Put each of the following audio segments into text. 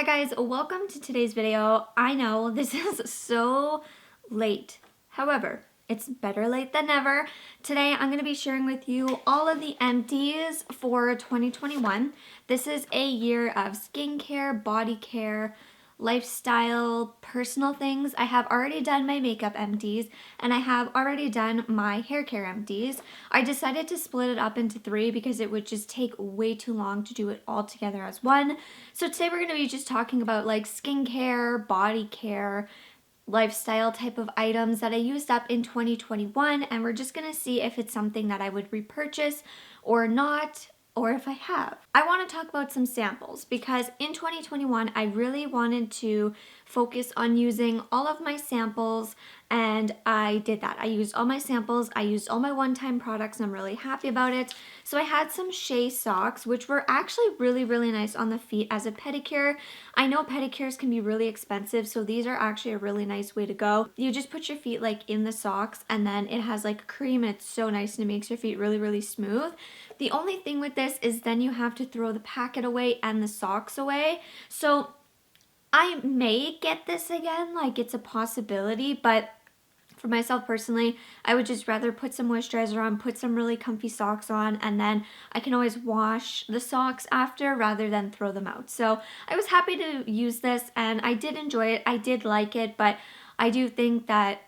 Hi guys, welcome to today's video. I know this is so late. However, it's better late than never. Today I'm going to be sharing with you all of the empties for 2021. This is a year of skincare, body care, lifestyle, personal things. I have already done my makeup empties and I have already done my hair care empties. I decided to split it up into 3 because it would just take way too long to do it all together as one. So today we're going to be just talking about like skincare, body care, lifestyle type of items that I used up in 2021, and we're just going to see if it's something that I would repurchase or not, or if I have. I want to talk about some samples because in 2021 I really wanted to focus on using all of my samples, and I did that. I used all my samples, I used all my one-time products, and I'm really happy about it. So I had some Shea socks, which were actually really nice on the feet as a pedicure. I know pedicures can be really expensive, so these are actually a really nice way to go. You just put your feet like in the socks, and then it has like cream, and it's so nice and it makes your feet really smooth. The only thing with this is then you have to throw the packet away and the socks away. So I may get this again, like it's a possibility, but for myself personally, I would just rather put some moisturizer on, put some really comfy socks on, and then I can always wash the socks after rather than throw them out. So I was happy to use this and I did enjoy it. I did like it, but I do think that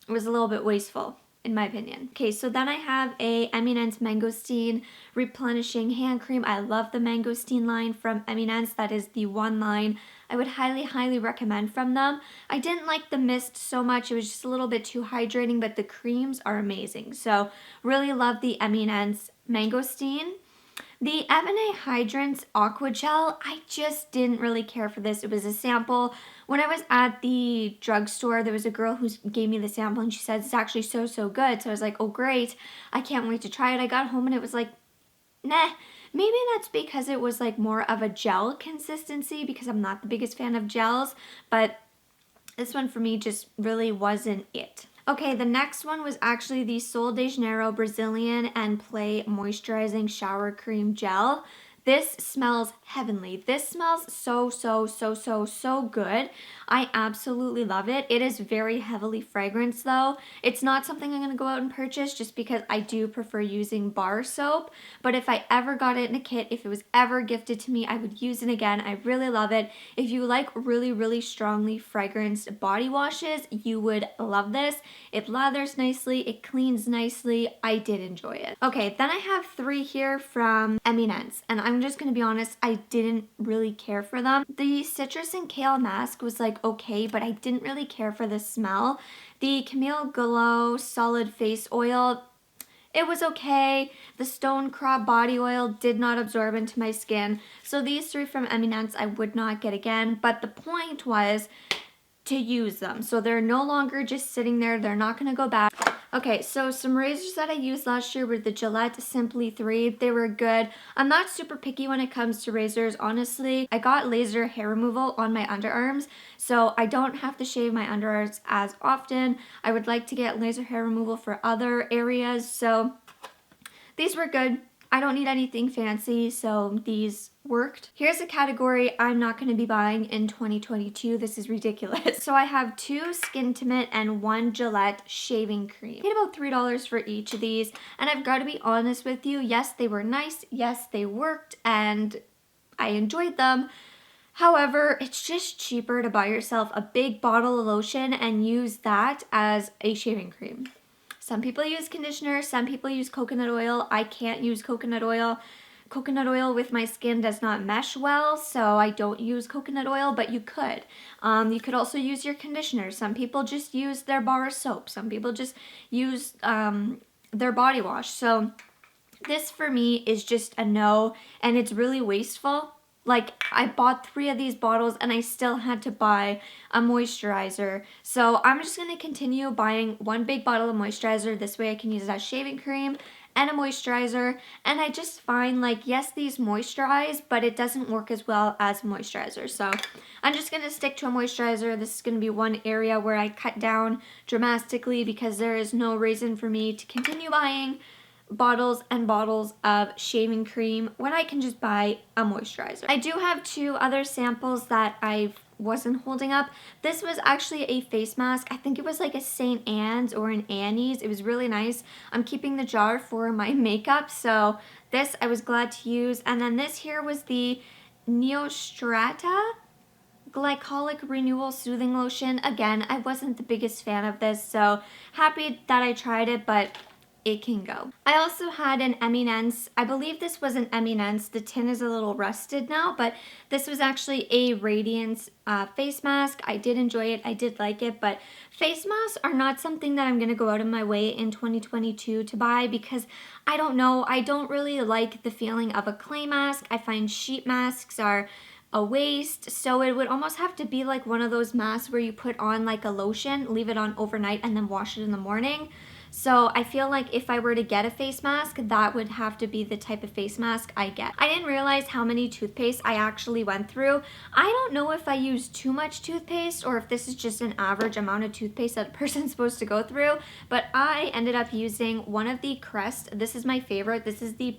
it was a little bit wasteful, in my opinion. Okay, so then I have a Eminence Mangosteen Replenishing Hand Cream. I love the Mangosteen line from Eminence. That is the one line I would highly recommend from them. I didn't like the mist so much. It was just a little bit too hydrating, but the creams are amazing. So really love the Eminence Mangosteen. The Ebony Hydrant Aqua Gel, I just didn't really care for this. It was a sample. When I was at the drugstore, there was a girl who gave me the sample and she said it's actually so good. So I was like, oh great, I can't wait to try it. I got home and it was like, nah. Maybe that's because it was like more of a gel consistency because I'm not the biggest fan of gels, but this one for me just really wasn't it. Okay, the next one was actually the Sol de Janeiro Brazilian and Play Moisturizing Shower Cream Gel. This smells heavenly. This smells so good. I absolutely love it. It is very heavily fragranced though. It's not something I'm going to go out and purchase just because I do prefer using bar soap. But if I ever got it in a kit, if it was ever gifted to me, I would use it again. I really love it. If you like really strongly fragranced body washes, you would love this. It lathers nicely. It cleans nicely. I did enjoy it. Okay, then I have 3 here from Eminence, and I'm just gonna be honest, I didn't really care for them. The Citrus and Kale Mask was like okay, but I didn't really care for the smell. The Camille Glow Solid Face Oil, it was okay. The Stone Crop Body Oil did not absorb into my skin. So these 3 from Eminence I would not get again, but the point was to use them. So they're no longer just sitting there. They're not going to go bad. Okay, so some razors that I used last year were the Gillette Simply 3. They were good. I'm not super picky when it comes to razors, honestly. I got laser hair removal on my underarms, so I don't have to shave my underarms as often. I would like to get laser hair removal for other areas, so these were good. I don't need anything fancy, so these worked. Here's a category I'm not going to be buying in 2022. This is ridiculous. So I have 2 Skintimate and 1 Gillette shaving cream. I paid about $3 for each of these, and I've got to be honest with you. Yes, they were nice. Yes, they worked, and I enjoyed them. However, it's just cheaper to buy yourself a big bottle of lotion and use that as a shaving cream. Some people use conditioner, some people use coconut oil. I can't use coconut oil. Coconut oil with my skin does not mesh well, so I don't use coconut oil, but you could. You could also use your conditioner. Some people just use their bar soap. Some people just use their body wash. So this for me is just a no, and it's really wasteful. Like, I bought 3 of these bottles and I still had to buy a moisturizer. So I'm just going to continue buying 1 big bottle of moisturizer. This way I can use it as shaving cream and a moisturizer. And I just find like, yes, these moisturize, but it doesn't work as well as moisturizer. So I'm just going to stick to a moisturizer. This is going to be one area where I cut down dramatically because there is no reason for me to continue buying bottles and bottles of shaving cream when I can just buy a moisturizer. I do have 2 other samples that I wasn't holding up. This was actually a face mask. I think it was like a St. Anne's or an Annie's. It was really nice. I'm keeping the jar for my makeup, so this I was glad to use. And then this here was the Neostrata Glycolic Renewal Soothing Lotion. Again, I wasn't the biggest fan of this, so happy that I tried it, but it can go. I also had an Eminence. I believe this was an Eminence. The tin is a little rusted now, but this was actually a Radiance face mask. I did enjoy it. I did like it, but face masks are not something that I'm going to go out of my way in 2022 to buy because I don't know. I don't really like the feeling of a clay mask. I find sheet masks are a waste, so it would almost have to be like one of those masks where you put on like a lotion, leave it on overnight, and then wash it in the morning. So I feel like if I were to get a face mask, that would have to be the type of face mask I get. I didn't realize how many toothpaste I actually went through. I don't know if I used too much toothpaste or if this is just an average amount of toothpaste that a person's supposed to go through, but I ended up using one of the Crest. This is my favorite. This is the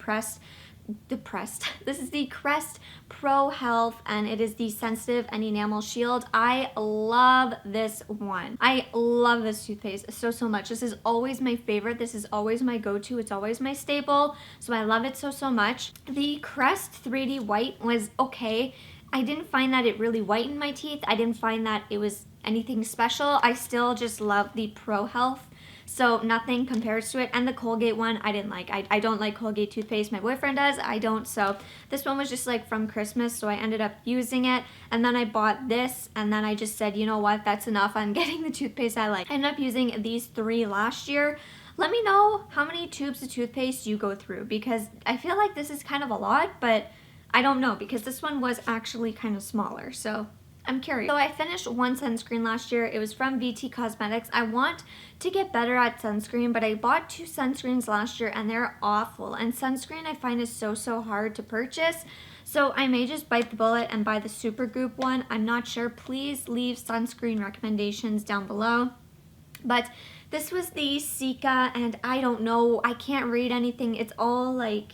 This is the Crest Pro Health, and it is the Sensitive and Enamel Shield. I love this one. I love this toothpaste so much. This is always my favorite. This is always my go-to. It's always my staple, so I love it so much. The Crest 3D White was okay. I didn't find that it really whitened my teeth. I didn't find that it was anything special. I still just love the Pro Health. So nothing compares to it. And the Colgate one, I didn't like. I don't like Colgate toothpaste. My boyfriend does. I don't. So this one was just like from Christmas. So I ended up using it. And then I bought this. And then I just said, you know what? That's enough. I'm getting the toothpaste I like. I ended up using these 3 last year. Let me know how many tubes of toothpaste you go through. Because I feel like this is kind of a lot. But I don't know. Because this one was actually kind of smaller. So I'm curious. So I finished one sunscreen last year. It was from VT Cosmetics. I want to get better at sunscreen, but I bought 2 sunscreens last year and they're awful. And sunscreen I find is so hard to purchase. So I may just bite the bullet and buy the Supergoop one. I'm not sure. Please leave sunscreen recommendations down below. But this was the Sika, and I don't know. I can't read anything. It's all like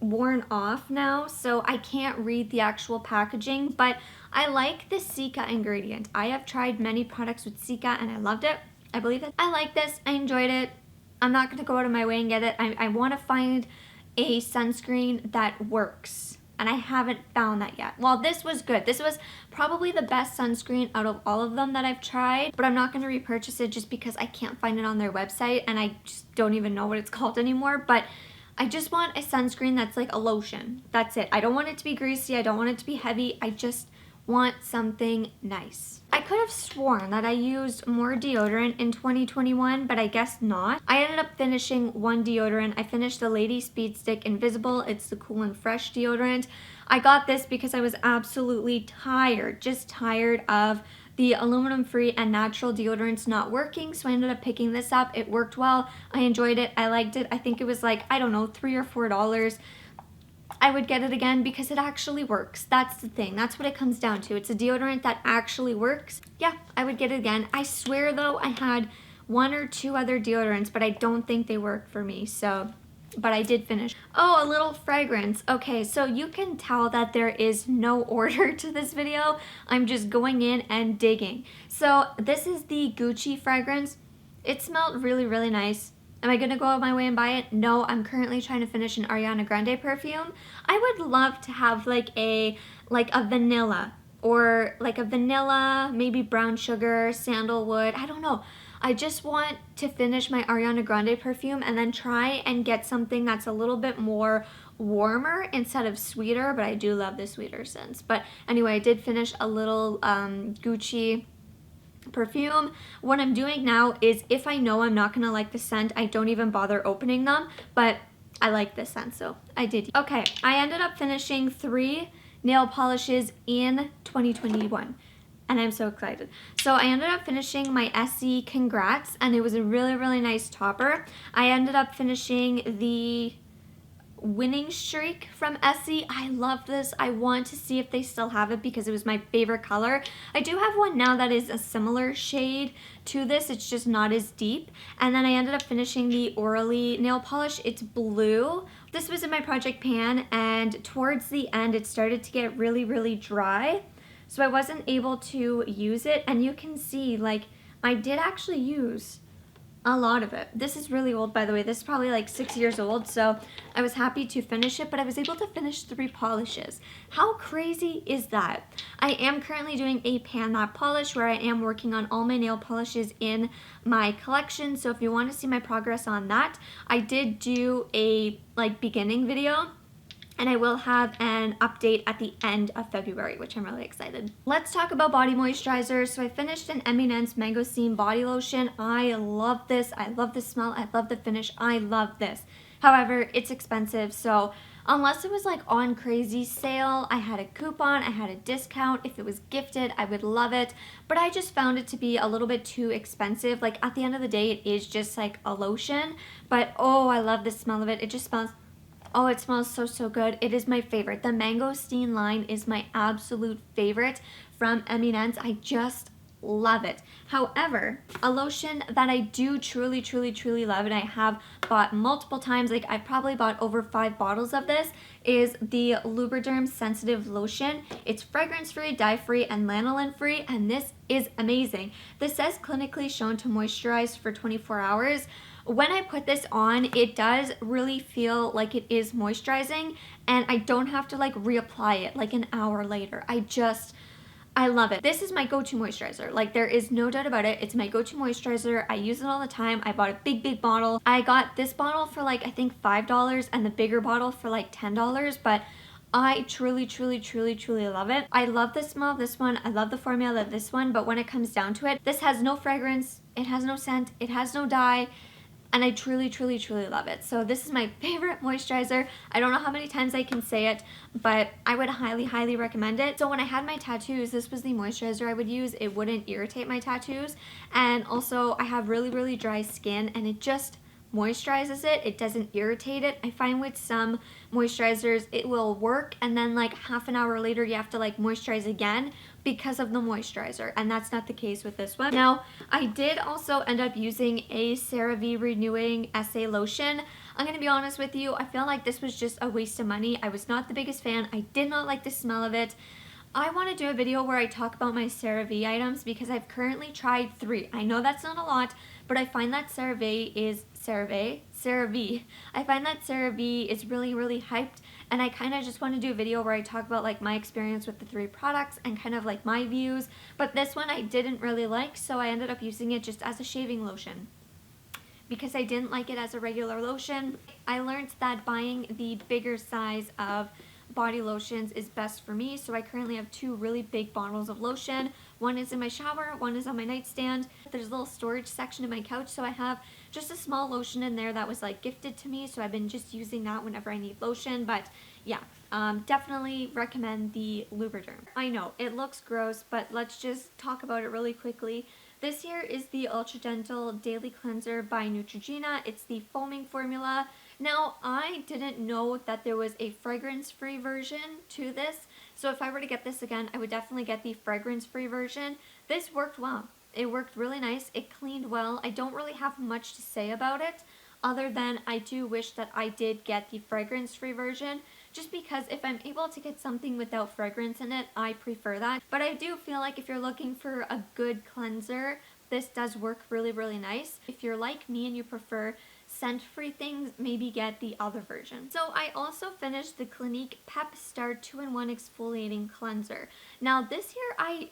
worn off now, so I can't read the actual packaging, but I like the Sika ingredient. I have tried many products with Sika and I loved it. I believe it. I like this. I enjoyed it. I'm not going to go out of my way and get it. I want to find a sunscreen that works, and I haven't found that yet. Well, this was good. This was probably the best sunscreen out of all of them that I've tried, but I'm not going to repurchase it just because I can't find it on their website and I just don't even know what it's called anymore. But I just want a sunscreen that's like a lotion. That's it. I don't want it to be greasy. I don't want it to be heavy. I just want something nice. I could have sworn that I used more deodorant in 2021, but I guess not. I ended up finishing one deodorant. I finished the Lady Speed Stick Invisible. It's the Cool and Fresh deodorant. I got this because I was absolutely tired, just tired of the aluminum-free and natural deodorants not working, so I ended up picking this up. It worked well. I enjoyed it. I liked it. I think it was like, I don't know, $3 or $4. I would get it again because it actually works. That's the thing. That's what it comes down to. It's a deodorant that actually works. Yeah, I would get it again. I swear, though, I had 1 or 2 other deodorants, but I don't think they worked for me, so but I did finish. Oh, a little fragrance. Okay, so you can tell that there is no order to this video. I'm just going in and digging. So this is the Gucci fragrance. It smelled really nice. Am I gonna go out of my way and buy it? No, I'm currently trying to finish an Ariana Grande perfume. I would love to have like a vanilla, or like a vanilla, maybe brown sugar, sandalwood, I don't know. I just want to finish my Ariana Grande perfume and then try and get something that's a little bit more warmer instead of sweeter, but I do love the sweeter scents. But anyway, I did finish a little Gucci perfume. What I'm doing now is, if I know I'm not gonna like the scent, I don't even bother opening them, but I like this scent, so I did. Okay, I ended up finishing 3 nail polishes in 2021. And I'm so excited. So I ended up finishing my Essie Congrats, and it was a really nice topper. I ended up finishing the Winning Streak from Essie. I love this. I want to see if they still have it because it was my favorite color. I do have one now that is a similar shade to this. It's just not as deep. And then I ended up finishing the Orally nail polish. It's blue. This was in my project pan, and towards the end it started to get really, really dry. So I wasn't able to use it, and you can see like I did actually use a lot of it. This is really old, by the way. This is probably like 6 years old, so I was happy to finish it, but I was able to finish 3 polishes. How crazy is that? I am currently doing a pan matte polish where I am working on all my nail polishes in my collection, so if you want to see my progress on that, I did do a like beginning video, and I will have an update at the end of February, which I'm really excited. Let's talk about body moisturizer. So I finished an Eminence Mangosteen body lotion. I love this. I love the smell. I love the finish. I love this. However, it's expensive, so unless it was like on crazy sale, I had a coupon, I had a discount, if it was gifted, I would love it. But I just found it to be a little bit too expensive. Like at the end of the day, it is just like a lotion, but oh, I love the smell of it. It just smells, oh, it smells so, so good. It is my favorite. The Mangosteen line is my absolute favorite from Eminence. I just love it. However, a lotion that I do truly, truly, truly love, and I have bought multiple times, like I've probably bought over 5 bottles of this, is the Lubriderm Sensitive Lotion. It's fragrance-free, dye-free, and lanolin-free, and this is amazing. This says clinically shown to moisturize for 24 hours. When I put this on, it does really feel like it is moisturizing, and I don't have to like reapply it like an hour later. I love it. This is my go-to moisturizer. Like there is no doubt about it. It's my go-to moisturizer. I use it all the time. I bought a big bottle. I got this bottle for like I think $5 and the bigger bottle for like $10, but I truly, truly, truly, truly love it. I love the smell of this one. I love the formula of this one, but when it comes down to it, this has no fragrance. It has no scent. It has no dye. And I truly, truly, truly love it. So this is my favorite moisturizer. I don't know how many times I can say it, but I would highly, highly recommend it. So when I had my tattoos, this was the moisturizer I would use. It wouldn't irritate my tattoos. And also I have really, really dry skin, and it just moisturizes it. It doesn't irritate it. I find with some moisturizers it will work, and then like half an hour later you have to like moisturize again because of the moisturizer, and that's not the case with this one. Now, I did also end up using a CeraVe Renewing SA Lotion. I'm gonna be honest with you, I feel like this was just a waste of money. I was not the biggest fan. I did not like the smell of it. I want to do a video where I talk about my CeraVe items because I've currently tried 3. I know that's not a lot, but I find that CeraVe. I find that CeraVe is really, really hyped, and I kind of just want to do a video where I talk about like my experience with the 3 products and kind of like my views. But this one I didn't really like, so I ended up using it just as a shaving lotion because I didn't like it as a regular lotion. I learned that buying the bigger size of body lotions is best for me, so I currently have 2 really big bottles of lotion. One is in my shower, one is on my nightstand. There's a little storage section in my couch, so I have just a small lotion in there that was like gifted to me, so I've been just using that whenever I need lotion. But yeah, definitely recommend the Lubriderm. I know it looks gross, but let's just talk about it really quickly. This here is the Ultra Gentle Daily Cleanser by Neutrogena. It's the foaming formula. Now, I didn't know that there was a fragrance-free version to this, so if I were to get this again, I would definitely get the fragrance-free version. This worked well. It worked really nice. It cleaned well. I don't really have much to say about it, other than I do wish that I did get the fragrance-free version, just because if I'm able to get something without fragrance in it, I prefer that. But I do feel like if you're looking for a good cleanser, this does work really, really nice. If you're like me and you prefer scent-free things, maybe get the other version. So I also finished the Clinique Pep Star 2-in-1 Exfoliating Cleanser. Now this here, I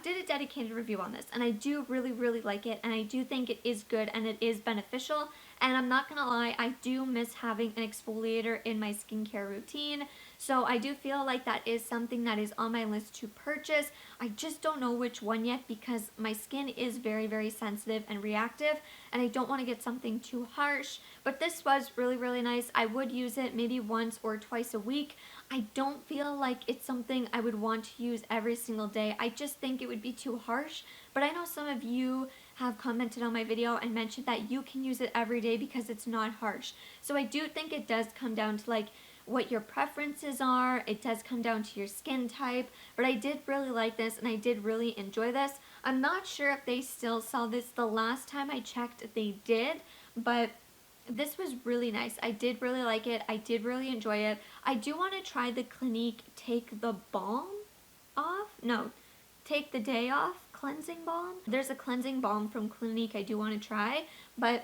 did a dedicated review on this, and I do really, really like it, and I do think it is good and it is beneficial. And I'm not gonna lie, I do miss having an exfoliator in my skincare routine. So I do feel like that is something that is on my list to purchase. I just don't know which one yet because my skin is very, very sensitive and reactive, and I don't want to get something too harsh. But this was really, really nice. I would use it maybe once or twice a week. I don't feel like it's something I would want to use every single day. I just think it would be too harsh. But I know some of you have commented on my video and mentioned that you can use it every day because it's not harsh. So I do think it does come down to like what your preferences are. It does come down to your skin type, but I did really like this and I did really enjoy this. I'm not sure if they still sell this. The last time I checked they did, but this was really nice. I did really like it. I did really enjoy it. I do want to try the Clinique Take the Balm off. No, Take the Day Off cleansing balm. There's a cleansing balm from Clinique I do want to try, but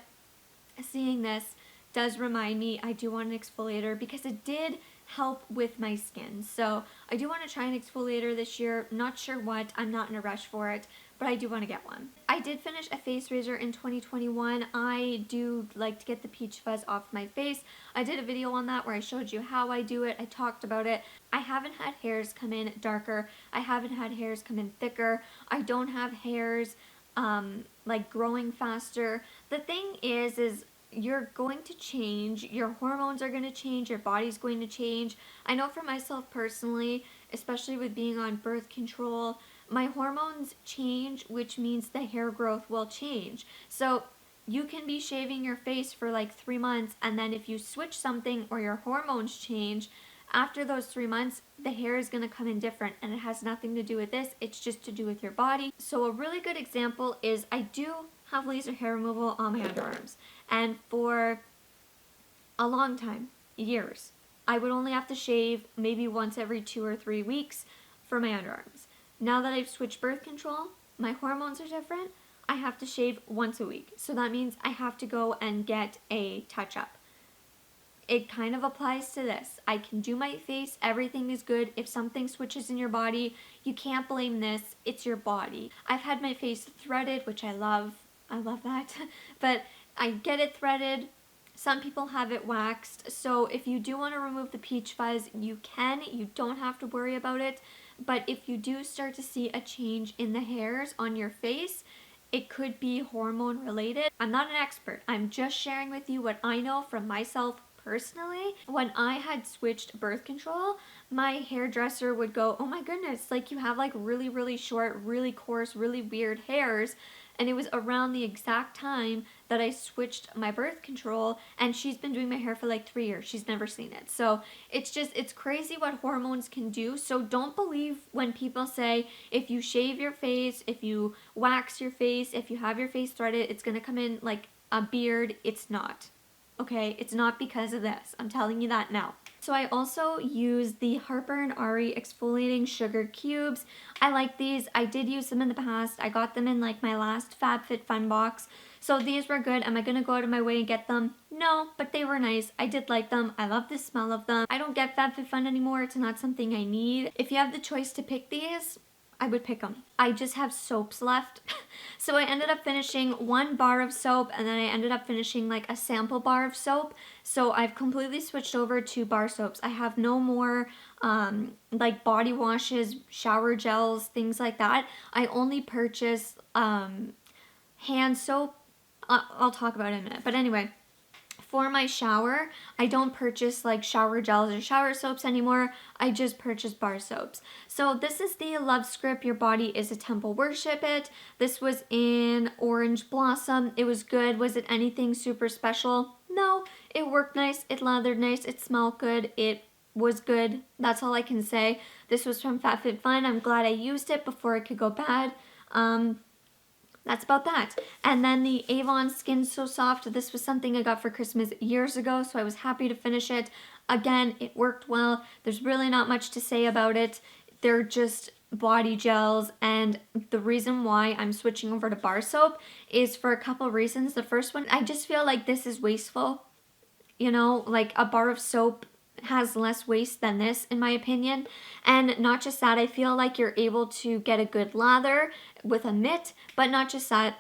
seeing this does remind me I do want an exfoliator because it did help with my skin. So I do want to try an exfoliator this year. Not sure what. I'm not in a rush for it, but I do want to get one. I did finish a face razor in 2021. I do like to get the peach fuzz off my face. I did a video on that where I showed you how I do it. I talked about it. I haven't had hairs come in darker. I haven't had hairs come in thicker. I don't have hairs like growing faster. The thing is you're going to change, your hormones are going to change, your body's going to change. I know for myself personally, especially with being on birth control, my hormones change, which means the hair growth will change. So you can be shaving your face for like 3 months, and then if you switch something or your hormones change, after those 3 months, the hair is going to come in different, and it has nothing to do with this. It's just to do with your body. So a really good example is I do have laser hair removal on my underarms. And for a long time, years, I would only have to shave maybe once every 2 or 3 weeks for my underarms. Now that I've switched birth control, my hormones are different. I have to shave once a week. So that means I have to go and get a touch-up. It kind of applies to this. I can do my face, everything is good. If something switches in your body, you can't blame this, it's your body. I've had my face threaded, which I love that, but I get it threaded. Some people have it waxed, so if you do want to remove the peach fuzz, you can. You don't have to worry about it, but if you do start to see a change in the hairs on your face, it could be hormone related. I'm not an expert. I'm just sharing with you what I know from myself personally. When I had switched birth control, my hairdresser would go, "Oh my goodness, like you have like really, really short, really coarse, really weird hairs." And it was around the exact time that I switched my birth control, and she's been doing my hair for like 3 years. She's never seen it. So it's crazy what hormones can do. So don't believe when people say if you shave your face, if you wax your face, if you have your face threaded, it's going to come in like a beard. It's not. Okay, it's not because of this. I'm telling you that now. So I also use the Harper & Ari exfoliating sugar cubes. I like these. I did use them in the past. I got them in like my last FabFitFun box. So these were good. Am I going to go out of my way and get them? No, but they were nice. I did like them. I love the smell of them. I don't get FabFitFun anymore. It's not something I need. If you have the choice to pick these, I would pick them. I just have soaps left. So I ended up finishing 1 bar of soap, and then I ended up finishing like a sample bar of soap. So I've completely switched over to bar soaps. I have no more like body washes, shower gels, things like that. I only purchase hand soap. I'll talk about it in a minute. But anyway, for my shower, I don't purchase like shower gels or shower soaps anymore. I just purchase bar soaps. So this is the Love Script, Your Body is a Temple, Worship It. This was in Orange Blossom. It was good. Was it anything super special? No. It worked nice. It lathered nice. It smelled good. It was good. That's all I can say. This was from FabFitFun. I'm glad I used it before it could go bad. That's about that. And then the Avon Skin So Soft. This was something I got for Christmas years ago, so I was happy to finish it. Again, it worked well. There's really not much to say about it. They're just body gels, and the reason why I'm switching over to bar soap is for a couple reasons. The first one, I just feel like this is wasteful. You know, like a bar of soap has less waste than this, in my opinion. And not just that, I feel like you're able to get a good lather with a mitt, but not just that,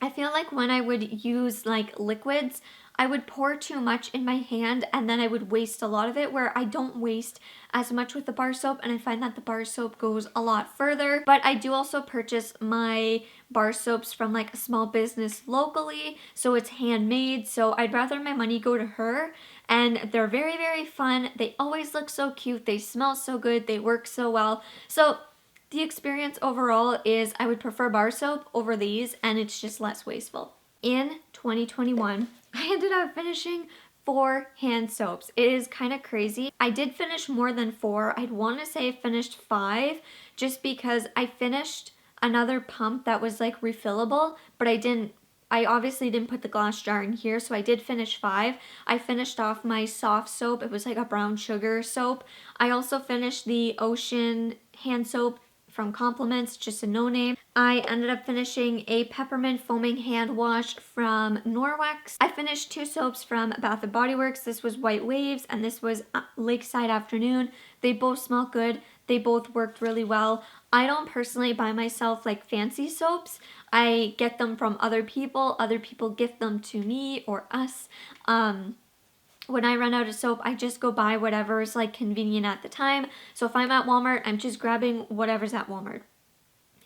I feel like when I would use like liquids, I would pour too much in my hand and then I would waste a lot of it, where I don't waste as much with the bar soap, and I find that the bar soap goes a lot further. But I do also purchase my bar soaps from like a small business locally, so it's handmade, so I'd rather my money go to her. And they're very, very fun. They always look so cute. They smell so good. They work so well. So the experience overall is I would prefer bar soap over these, and it's just less wasteful. In 2021, I ended up finishing 4 hand soaps. It is kind of crazy. I did finish more than 4. I'd want to say I finished 5 just because I finished another pump that was like refillable, but I obviously didn't put the glass jar in here, so I did finish 5. I finished off my soft soap. It was like a brown sugar soap. I also finished the Ocean hand soap from Compliments, just a no name. I ended up finishing a peppermint foaming hand wash from Norwex. I finished 2 soaps from Bath & Body Works. This was White Waves and this was Lakeside Afternoon. They both smell good. They both worked really well. I don't personally buy myself like fancy soaps. I get them from other people. Other people gift them to me or us. When I run out of soap, I just go buy whatever is like convenient at the time. So if I'm at Walmart, I'm just grabbing whatever's at Walmart.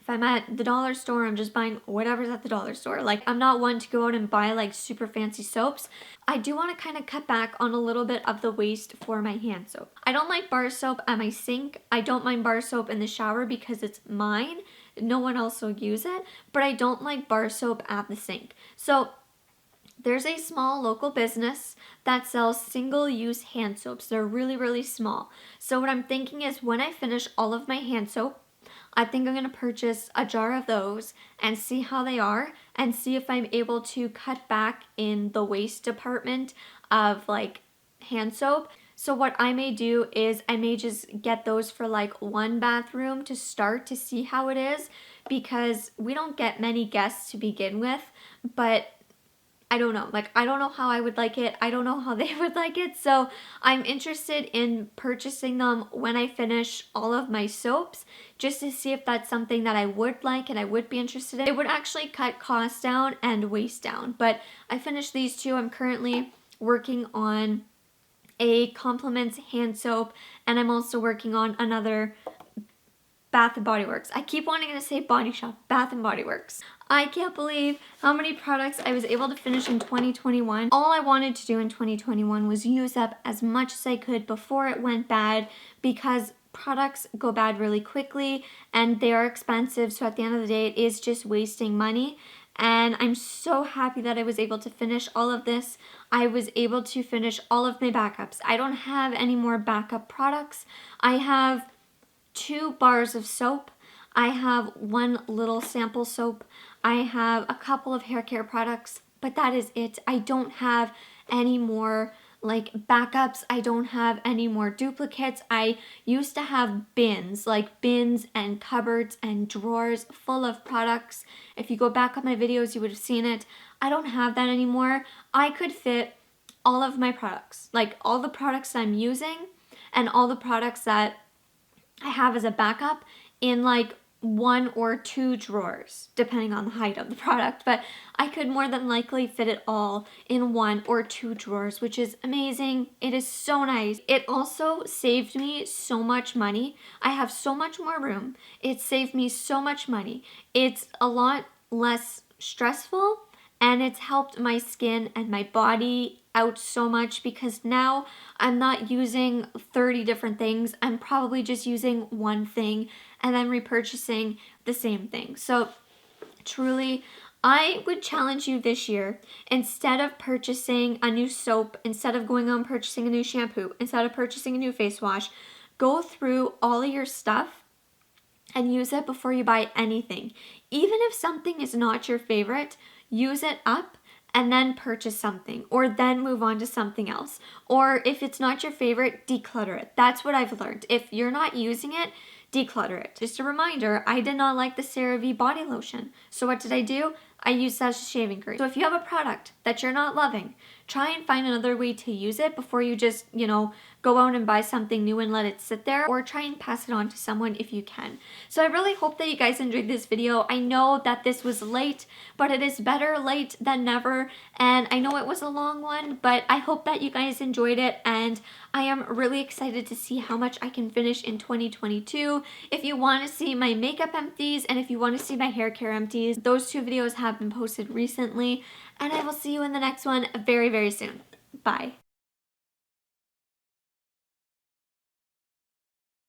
If I'm at the dollar store, I'm just buying whatever's at the dollar store. Like, I'm not one to go out and buy like super fancy soaps. I do want to kind of cut back on a little bit of the waste for my hand soap. I don't like bar soap at my sink. I don't mind bar soap in the shower because it's mine. No one else will use it. But I don't like bar soap at the sink. So there's a small local business that sells single-use hand soaps. They're really, really small. So what I'm thinking is when I finish all of my hand soap, I think I'm going to purchase a jar of those and see how they are and see if I'm able to cut back in the waste department of like hand soap. So what I may do is I may just get those for like 1 bathroom to start to see how it is, because we don't get many guests to begin with, but I don't know. Like, I don't know how I would like it. I don't know how they would like it. So I'm interested in purchasing them when I finish all of my soaps, just to see if that's something that I would like and I would be interested in. It would actually cut costs down and waste down. But I finished these 2. I'm currently working on a Compliments hand soap, and I'm also working on another Bath & Body Works. I keep wanting to say Body Shop, Bath & Body Works. I can't believe how many products I was able to finish in 2021. All I wanted to do in 2021 was use up as much as I could before it went bad, because products go bad really quickly and they are expensive. So at the end of the day, it is just wasting money. And I'm so happy that I was able to finish all of this. I was able to finish all of my backups. I don't have any more backup products. I have 2 bars of soap. I have 1 little sample soap. I have a couple of hair care products, but that is it. I don't have any more like backups. I don't have any more duplicates. I used to have bins and cupboards and drawers full of products. If you go back on my videos, you would have seen it. I don't have that anymore. I could fit all of my products, like all the products I'm using and all the products that I have as a backup, in like 1 or 2 drawers, depending on the height of the product, but I could more than likely fit it all in 1 or 2 drawers, which is amazing. It is so nice. It also saved me so much money. I have so much more room. It saved me so much money. It's a lot less stressful, and it's helped my skin and my body out so much, because now I'm not using 30 different things. I'm probably just using 1 thing and then repurchasing the same thing. So truly, I would challenge you this year, instead of purchasing a new soap, instead of going out and purchasing a new shampoo, instead of purchasing a new face wash, go through all of your stuff and use it before you buy anything. Even if something is not your favorite, use it up and then purchase something, or then move on to something else. Or if it's not your favorite, declutter it. That's what I've learned. If you're not using it, declutter it. Just a reminder, I did not like the CeraVe body lotion. So what did I do? I used that as shaving cream. So if you have a product that you're not loving, try and find another way to use it before you just, go out and buy something new and let it sit there, or try and pass it on to someone if you can. So I really hope that you guys enjoyed this video. I know that this was late, but it is better late than never. And I know it was a long one, but I hope that you guys enjoyed it. And I am really excited to see how much I can finish in 2022. If you want to see my makeup empties and if you want to see my hair care empties, those 2 videos have been posted recently. And I will see you in the next one very, very soon. Bye.